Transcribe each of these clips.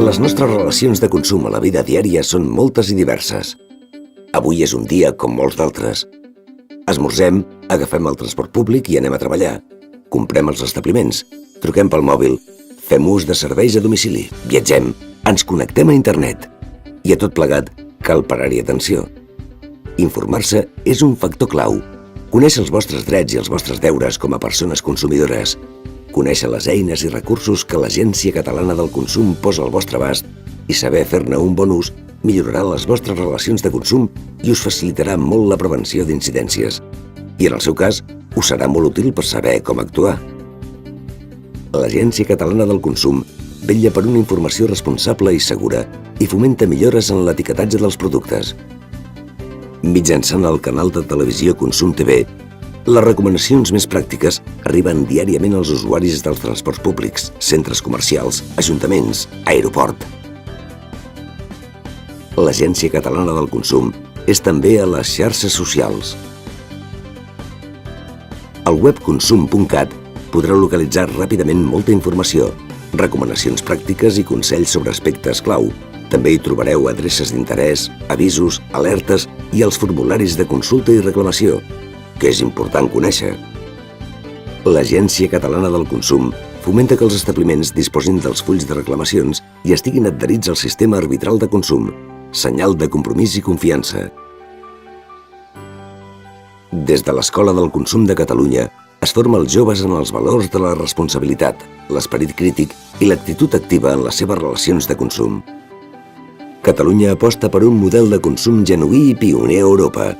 Les nostres relacions de consum a la vida diària són moltes i diverses. Avui és un dia com molts d'altres. Esmorzem, agafem el transport públic i anem a treballar. Comprem als establiments, truquem pel mòbil, fem ús de serveis a domicili, viatgem, ens connectem a internet. I a tot plegat cal parar-hi atenció. Informar-se és un factor clau. Conèixer els vostres drets i els vostres deures com a persones consumidores. Conèixer les eines i recursos que l'Agència Catalana del Consum posa al vostre abast i saber fer-ne un bon ús millorarà les vostres relacions de consum i us facilitarà molt la prevenció d'incidències. I en el seu cas, us serà molt útil per saber com actuar. L'Agència Catalana del Consum vetlla per una informació responsable i segura i fomenta millores en l'etiquetatge dels productes. Mitjançant el canal de televisió Consum TV, les recomanacions més pràctiques arriben diàriament als usuaris dels transports públics, centres comercials, ajuntaments, aeroport. L'Agència Catalana del Consum és també a les xarxes socials. Al web consum.cat podreu localitzar ràpidament molta informació, recomanacions pràctiques i consells sobre aspectes clau. També hi trobareu adreces d'interès, avisos, alertes i els formularis de consulta i reclamació, que és important conèixer. L'Agència Catalana del Consum fomenta que els establiments disposin dels fulls de reclamacions i estiguin adherits al sistema arbitral de consum, senyal de compromís i confiança. Des de l'Escola del Consum de Catalunya es forma els joves en els valors de la responsabilitat, l'esperit crític i l'actitud activa en les seves relacions de consum. Catalunya aposta per un model de consum genuí i pioner a Europa.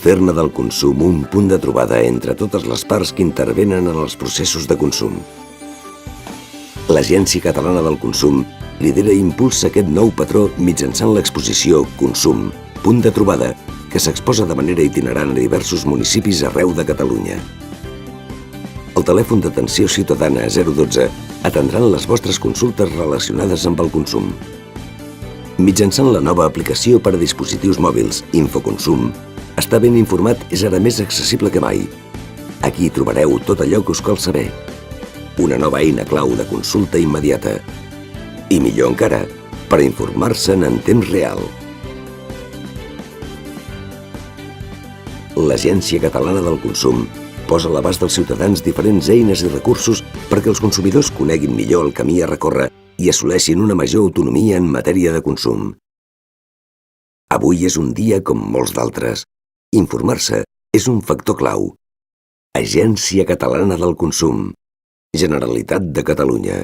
Fer-ne del consum un punt de trobada entre totes les parts que intervenen en els processos de consum. L'Agència Catalana del Consum lidera i impulsa aquest nou patró mitjançant l'exposició Consum, punt de trobada, que s'exposa de manera itinerant a diversos municipis arreu de Catalunya. El telèfon d'atenció ciutadana 012 atendran les vostres consultes relacionades amb el consum. Mitjançant la nova aplicació per a dispositius mòbils, Infoconsum, estar ben informat és ara més accessible que mai. Aquí trobareu tot allò que us cal saber. Una nova eina clau de consulta immediata. I millor encara, per informar-se'n en temps real. L'Agència Catalana del Consum posa a l'abast dels ciutadans diferents eines i recursos perquè els consumidors coneguin millor el camí a recórrer i assoleixin una major autonomia en matèria de consum. Avui és un dia com molts d'altres. Informar-se és un factor clau. Agència Catalana del Consum. Generalitat de Catalunya.